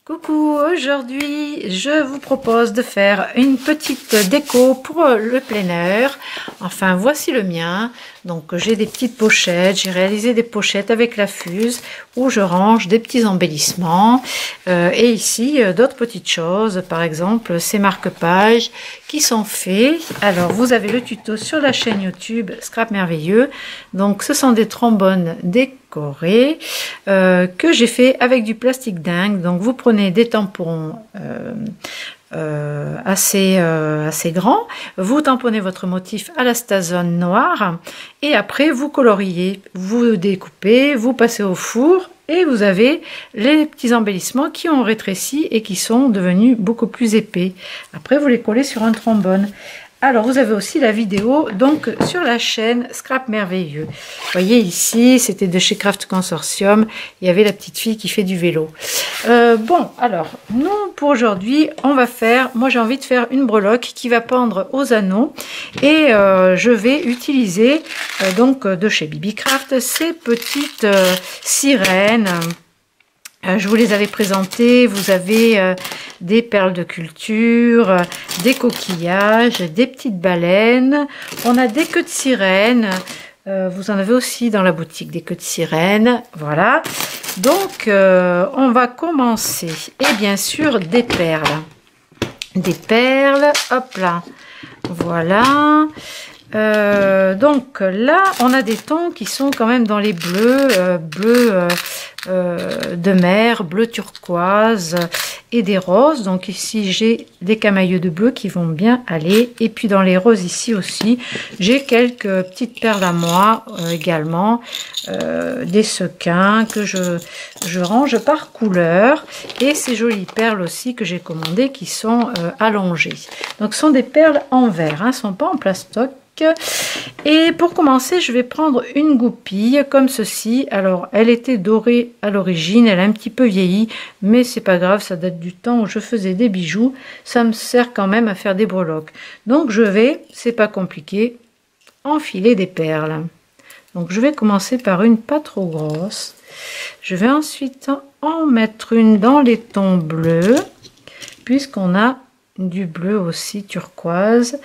Coucou, aujourd'hui je vous propose de faire une petite déco pour le plein air. Enfin voici le mien. Donc j'ai des petites pochettes, j'ai réalisé des pochettes avec la fuse où je range des petits embellissements. Et ici d'autres petites choses, par exemple ces marque-pages qui sont faits. Alors vous avez le tuto sur la chaîne YouTube Scrap Merveilleux. Donc ce sont des trombones décorés que j'ai fait avec du plastique dingue. Donc vous prenez des tampons assez grands, vous tamponnez votre motif à la stazone noire et après vous coloriez, vous découpez, vous passez au four et vous avez les petits embellissements qui ont rétréci et qui sont devenus beaucoup plus épais. Après vous les collez sur un trombone. Alors vous avez aussi la vidéo donc sur la chaîne Scrap Merveilleux. Vous voyez ici, c'était de chez Craft Consortium. Il y avait la petite fille qui fait du vélo. Bon, alors nous pour aujourd'hui, on va faire. Moi j'ai envie de faire une breloque qui va pendre aux anneaux et je vais utiliser donc de chez BB-Craft ces petites sirènes. Je vous les avais présentées, vous avez des perles de culture, des coquillages, des petites baleines, on a des queues de sirène, vous en avez aussi dans la boutique des queues de sirène, voilà. Donc on va commencer, et bien sûr des perles, hop là, voilà. Donc là on a des tons qui sont quand même dans les bleus, de mer, bleu turquoise et des roses. Donc ici j'ai des camailleux de bleu qui vont bien aller, et puis dans les roses ici aussi j'ai quelques petites perles à moi également, des sequins que je range par couleur, et ces jolies perles aussi que j'ai commandées qui sont allongées. Donc ce sont des perles en verre, hein, sont pas en plastoc. Et pour commencer, je vais prendre une goupille comme ceci. Alors elle était dorée à l'origine, elle a un petit peu vieilli, mais c'est pas grave, ça date du temps où je faisais des bijoux, ça me sert quand même à faire des breloques. Donc je vais, c'est pas compliqué, enfiler des perles. Donc je vais commencer par une pas trop grosse, je vais ensuite en mettre une dans les tons bleus puisqu'on a du bleu aussi turquoise.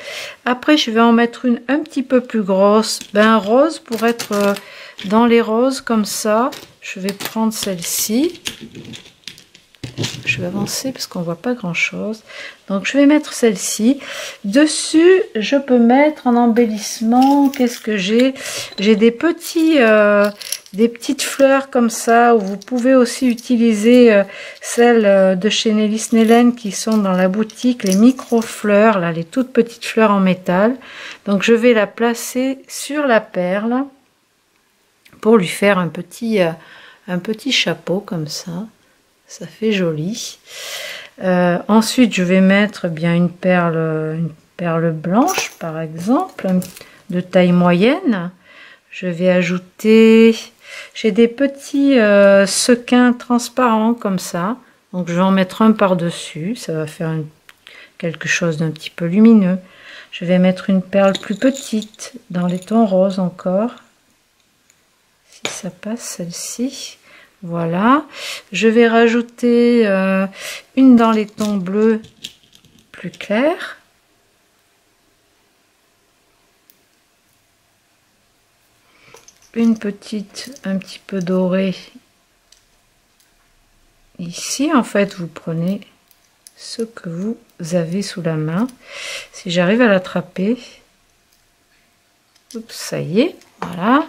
Après je vais en mettre une un petit peu plus grosse, ben rose, pour être dans les roses comme ça. Je vais prendre celle-ci, je vais avancer parce qu'on voit pas grand chose. Donc je vais mettre celle-ci dessus. Je peux mettre en embellissement, qu'est-ce que j'ai des petites fleurs comme ça, où vous pouvez aussi utiliser celles de chez Nelly Snellen qui sont dans la boutique, les micro fleurs là, les toutes petites fleurs en métal. Donc je vais la placer sur la perle pour lui faire un petit chapeau comme ça. Ça fait joli. Ensuite je vais mettre bien une perle blanche par exemple, de taille moyenne. Je vais ajouter, j'ai des petits sequins transparents comme ça, donc je vais en mettre un par dessus, ça va faire quelque chose d'un petit peu lumineux. Je vais mettre une perle plus petite dans les tons roses encore, si ça passe, celle-ci. Voilà, je vais rajouter une dans les tons bleus plus clairs. Une petite un petit peu dorée ici. En fait vous prenez ce que vous avez sous la main, si j'arrive à l'attraper. Oups, ça y est, voilà.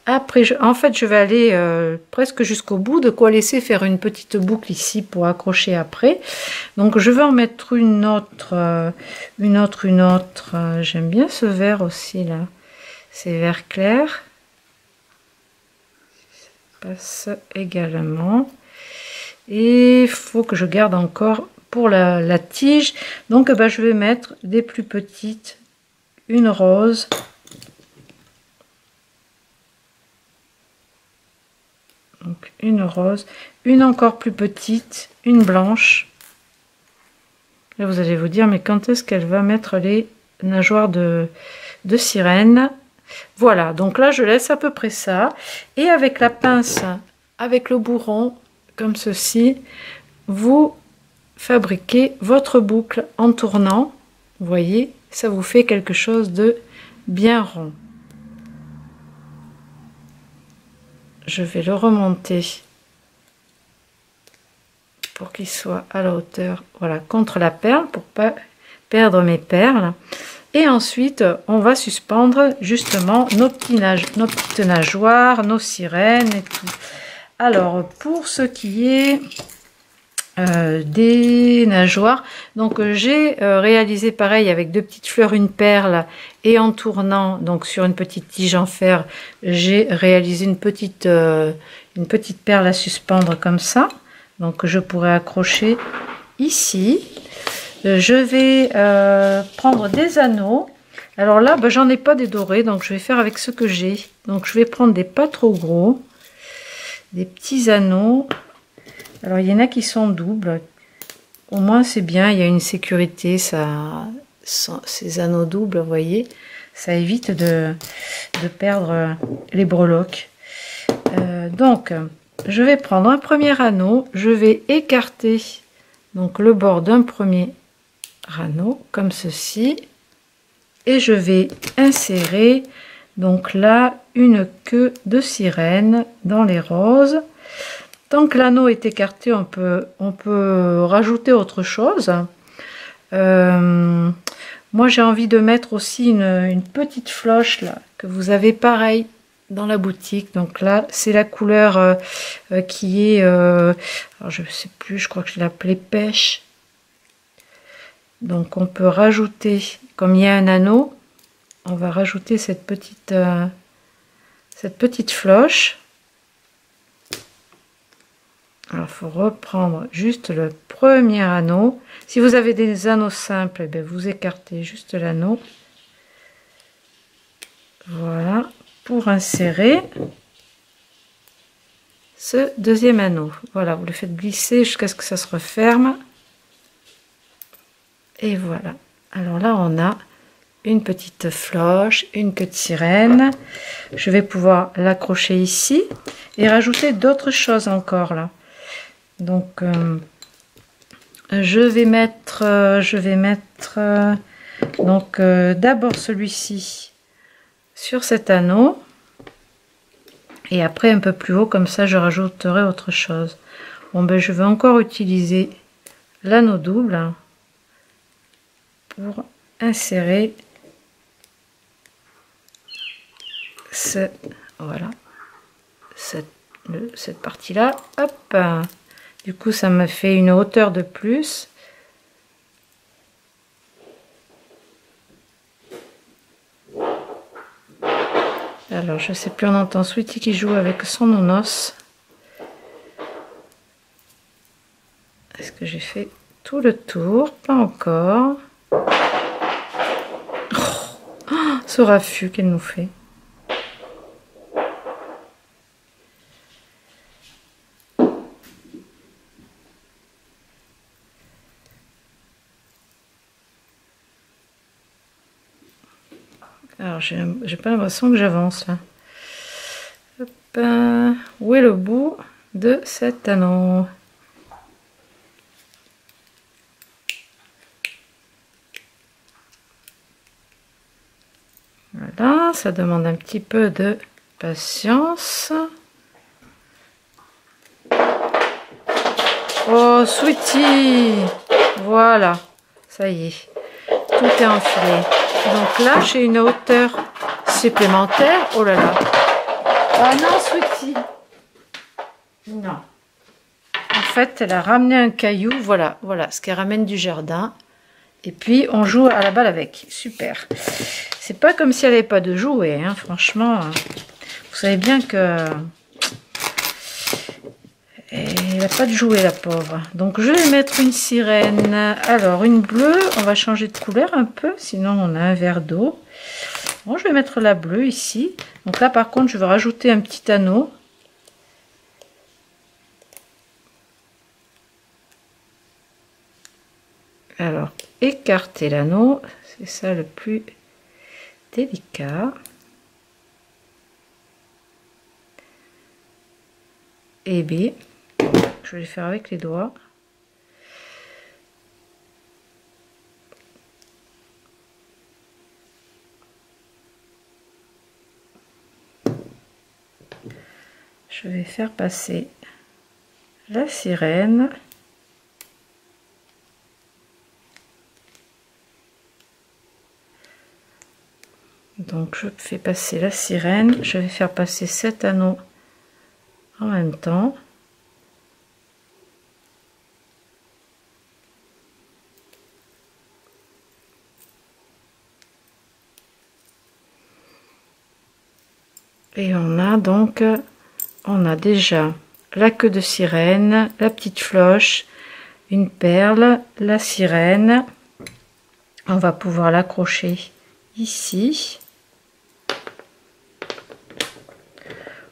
Après en fait je vais aller presque jusqu'au bout, de quoi laisser faire une petite boucle ici pour accrocher après. Donc je vais en mettre une autre, j'aime bien ce vert aussi là, c'est vert clair, passe également, et il faut que je garde encore pour la tige. Donc ben, je vais mettre des plus petites, une rose, donc une rose, une encore plus petite, une blanche. Là vous allez vous dire, mais quand est-ce qu'elle va mettre les nageoires de sirène? Voilà, donc là je laisse à peu près ça, et avec la pince, avec le bourron comme ceci, vous fabriquez votre boucle en tournant. Vous voyez, ça vous fait quelque chose de bien rond. Je vais le remonter pour qu'il soit à la hauteur, voilà, contre la perle, pour pas perdre mes perles. Et ensuite, on va suspendre justement nos petites nageoires, nos sirènes et tout. Alors, pour ce qui est des nageoires, donc j'ai réalisé pareil avec 2 petites fleurs, une perle, et en tournant donc sur une petite tige en fer, j'ai réalisé une petite perle à suspendre comme ça, donc je pourrais accrocher ici. Je vais prendre des anneaux. Alors là, j'en ai pas des dorés, donc je vais faire avec ce que j'ai. Donc je vais prendre des pas trop gros, des petits anneaux. Alors il y en a qui sont doubles. Au moins c'est bien, il y a une sécurité. Ça, ces anneaux doubles, vous voyez, ça évite de perdre les breloques. Donc je vais prendre un premier anneau. Je vais écarter donc le bord d'un premier anneau comme ceci, et je vais insérer donc là une queue de sirène dans les roses. Tant que l'anneau est écarté, on peut rajouter autre chose. Moi j'ai envie de mettre aussi une petite floche là que vous avez pareil dans la boutique. Donc là c'est la couleur qui est alors je sais plus, je crois que je l'ai appelée pêche. Donc on peut rajouter, comme il y a un anneau, on va rajouter cette petite floche. Alors il faut reprendre juste le premier anneau. Si vous avez des anneaux simples, vous écartez juste l'anneau. Voilà, pour insérer ce deuxième anneau. Voilà, vous le faites glisser jusqu'à ce que ça se referme. Et voilà. Alors là, on a une petite floche, une queue de sirène. Je vais pouvoir l'accrocher ici et rajouter d'autres choses encore là. Donc, je vais mettre d'abord celui-ci sur cet anneau. Et après un peu plus haut, comme ça, je rajouterai autre chose. Bon, je vais encore utiliser l'anneau double pour insérer voilà, cette partie là. Hop, du coup ça me fait une hauteur de plus. Alors je sais plus, on entend Sweetie qui joue avec son nounours. Est-ce que j'ai fait tout le tour? Pas encore. Ce raffut qu'elle nous fait. Alors j'ai pas l'impression que j'avance là. Hop, où est le bout de cet anneau? Voilà, ça demande un petit peu de patience. Oh, Sweetie! Voilà, ça y est, tout est enfilé. Donc là, j'ai une hauteur supplémentaire. Oh là là! Ah non, Sweetie! Non. En fait, elle a ramené un caillou. Voilà, voilà, ce qu'elle ramène du jardin. Et puis, on joue à la balle avec. Super. C'est pas comme si elle n'avait pas de jouets, hein, franchement. Vous savez bien que elle n'a pas de jouets, la pauvre. Donc, je vais mettre une sirène. Alors, une bleue. On va changer de couleur un peu, sinon on a un verre d'eau. Bon, je vais mettre la bleue ici. Donc là, par contre, je vais rajouter un petit anneau. Alors, écarter l'anneau, c'est ça le plus délicat. Et B, je vais le faire avec les doigts. je vais faire passer la sirène. Donc je fais passer la sirène, je vais faire passer 7 anneaux en même temps. Et on a déjà la queue de sirène, la petite cloche, une perle, la sirène. On va pouvoir l'accrocher ici.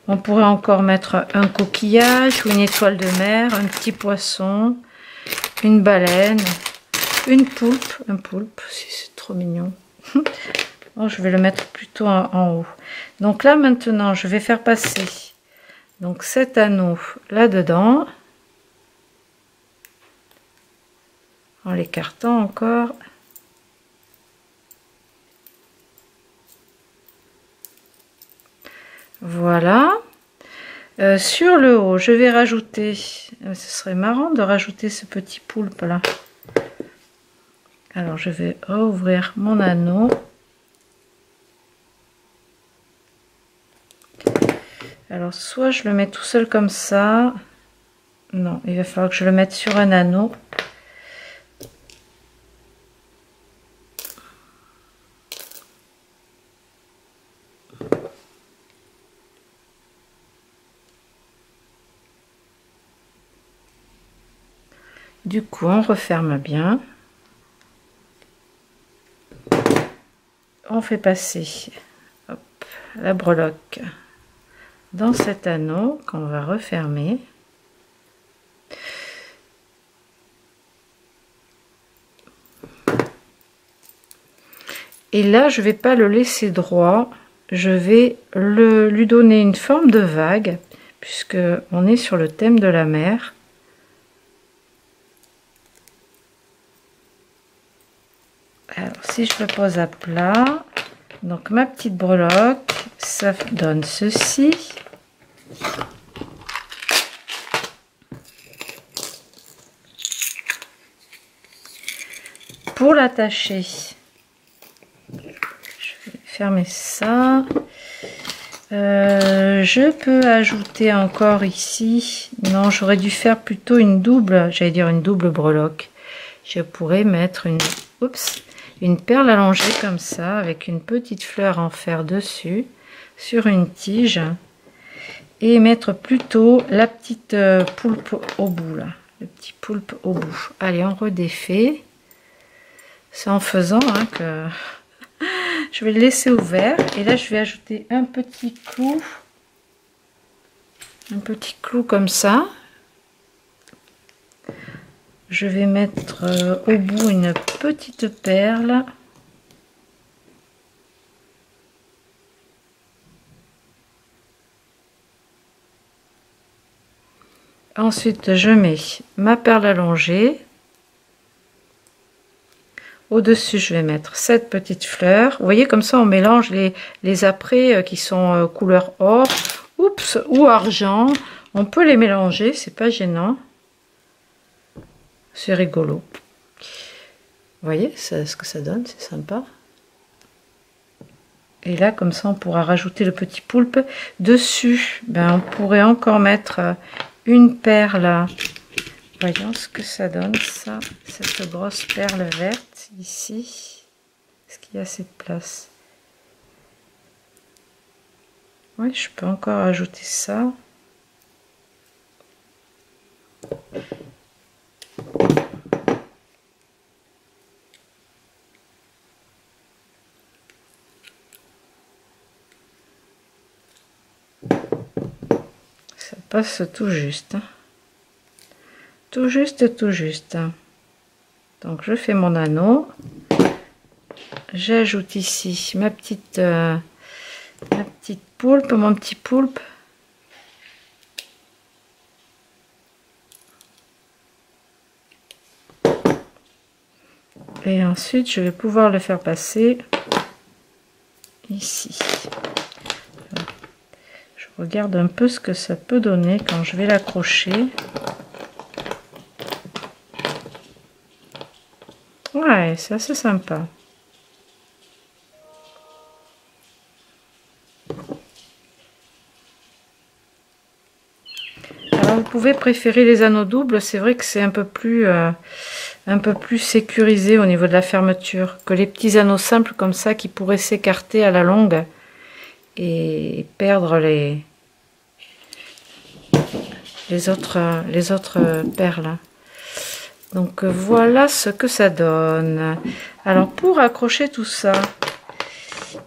On pourrait encore mettre un coquillage ou une étoile de mer, un petit poisson, une baleine, une poulpe, un poulpe, c'est trop mignon. Bon, je vais le mettre plutôt en haut. Donc là maintenant, je vais faire passer donc cet anneau là-dedans, en l'écartant encore. Voilà. Sur le haut, je vais rajouter, ce serait marrant de rajouter ce petit poulpe là. Alors je vais ouvrir mon anneau. Alors soit je le mets tout seul comme ça. Non, il va falloir que je le mette sur un anneau. Du coup, on referme bien. On fait passer hop, la breloque dans cet anneau qu'on va refermer. Et là, je vais pas le laisser droit. Je vais lui donner une forme de vague, puisque on est sur le thème de la mer. Alors, si je le pose à plat, donc ma petite breloque, ça donne ceci. Pour l'attacher, je vais fermer ça. Je peux ajouter encore ici, non, j'aurais dû faire plutôt une double, j'allais dire une double breloque. Je pourrais mettre une perle allongée comme ça, avec une petite fleur en fer dessus, sur une tige, et mettre plutôt la petite poulpe au bout, là, le petit poulpe au bout. Allez, on redéfait. C'est en faisant que je vais le laisser ouvert, et là je vais ajouter un petit clou comme ça. Je vais mettre au bout une petite perle. Ensuite, je mets ma perle allongée. Au-dessus, je vais mettre cette petite fleur. Vous voyez, comme ça, on mélange les apprêts qui sont couleur or, ou argent. On peut les mélanger, c'est pas gênant. C'est rigolo. Vous voyez ce que ça donne, c'est sympa. Et là, comme ça, on pourra rajouter le petit poulpe. Dessus, on pourrait encore mettre une perle. Voyons ce que ça donne, ça, cette grosse perle verte ici. Est-ce qu'il y a assez de place? Oui, je peux encore ajouter ça. Ça passe tout juste. Tout juste, tout juste. Donc je fais mon anneau. J'ajoute ici ma petite poulpe, mon petit poulpe. Et ensuite, je vais pouvoir le faire passer ici. Je regarde un peu ce que ça peut donner quand je vais l'accrocher. Ouais, c'est assez sympa. Alors, vous pouvez préférer les anneaux doubles, c'est vrai que c'est un peu plus sécurisé au niveau de la fermeture que les petits anneaux simples comme ça qui pourraient s'écarter à la longue et perdre les autres perles. Donc voilà ce que ça donne. Alors pour accrocher tout ça,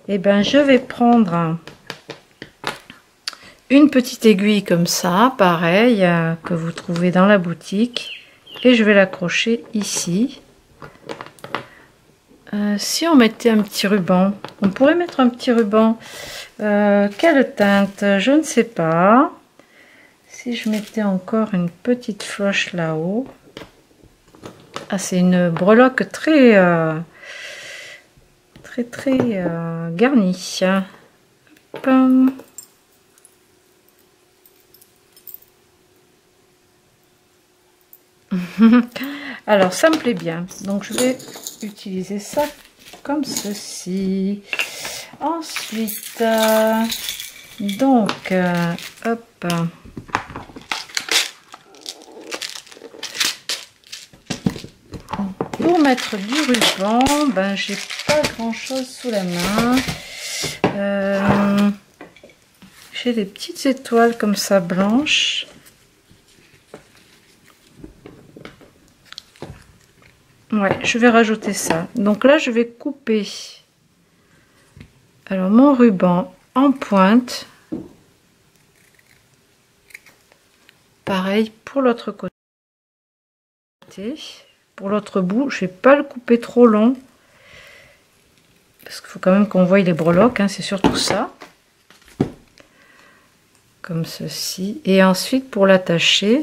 eh ben je vais prendre une petite aiguille comme ça, pareil, que vous trouvez dans la boutique, et je vais l'accrocher ici. Si on mettait un petit ruban, on pourrait mettre un petit ruban. Quelle teinte? Je ne sais pas. Si je mettais encore une petite floche là-haut. Ah, c'est une breloque très garnie. Hop. Alors ça me plaît bien, donc je vais utiliser ça comme ceci. Ensuite hop, pour mettre du ruban, ben j'ai pas grand chose sous la main. J'ai des petites étoiles comme ça blanches. Ouais, je vais rajouter ça. Donc là, je vais couper alors mon ruban en pointe. Pareil pour l'autre côté. Pour l'autre bout, je vais pas le couper trop long. Parce qu'il faut quand même qu'on voie les breloques, hein, c'est surtout ça. Comme ceci. Et ensuite, pour l'attacher,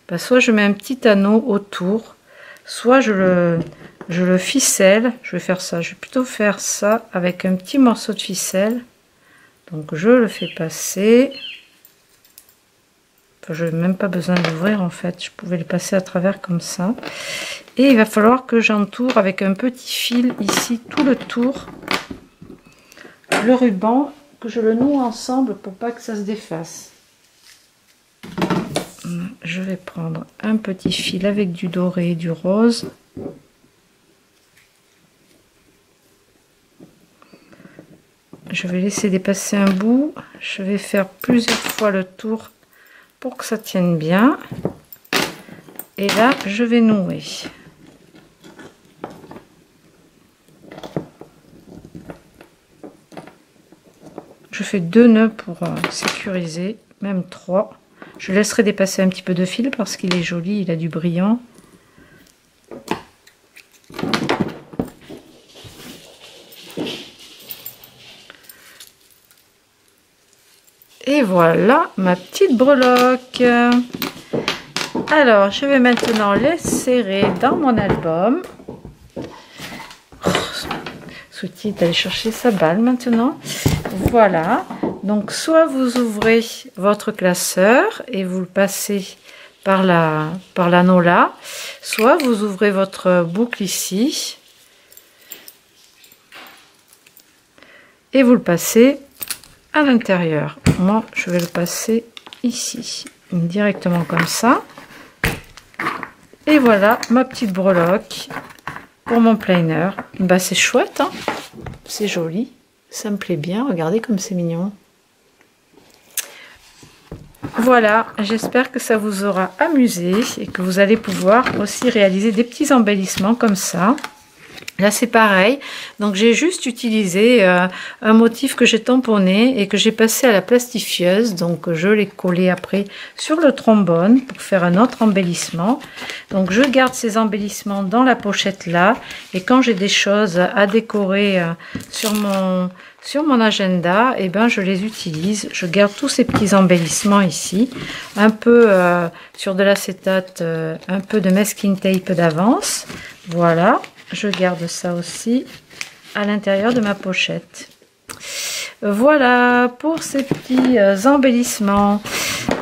bah, soit je mets un petit anneau autour, soit je le ficelle. Je vais faire ça, je vais plutôt faire ça avec un petit morceau de ficelle. Donc je le fais passer. Enfin, je n'ai même pas besoin d'ouvrir en fait, je pouvais le passer à travers comme ça. Et il va falloir que j'entoure avec un petit fil ici tout le tour le ruban, que je le noue ensemble pour pas que ça se défasse. Je vais prendre un petit fil avec du doré et du rose. Je vais laisser dépasser un bout. Je vais faire plusieurs fois le tour pour que ça tienne bien. Et là, je vais nouer. Je fais 2 nœuds pour sécuriser, même 3. Je laisserai dépasser un petit peu de fil parce qu'il est joli, il a du brillant. Et voilà ma petite breloque. Alors, je vais maintenant les serrer dans mon album. Souti d'aller chercher sa balle maintenant. Voilà. Donc, soit vous ouvrez votre classeur et vous le passez par l'anneau là, soit vous ouvrez votre boucle ici et vous le passez à l'intérieur. Moi, je vais le passer ici, directement comme ça. Et voilà ma petite breloque pour mon planer. Bah, c'est chouette, hein, c'est joli, ça me plaît bien. Regardez comme c'est mignon. Voilà, j'espère que ça vous aura amusé et que vous allez pouvoir aussi réaliser des petits embellissements comme ça. Là, c'est pareil. Donc, j'ai juste utilisé un motif que j'ai tamponné et que j'ai passé à la plastifieuse. Donc, je l'ai collé après sur le trombone pour faire un autre embellissement. Donc, je garde ces embellissements dans la pochette là. Et quand j'ai des choses à décorer sur mon agenda, et ben, je les utilise. Je garde tous ces petits embellissements ici. Un peu sur de l'acétate, un peu de masking tape d'avance. Voilà. Je garde ça aussi à l'intérieur de ma pochette. Voilà pour ces petits embellissements.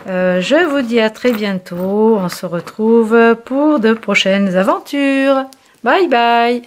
Je vous dis à très bientôt. On se retrouve pour de prochaines aventures. Bye bye.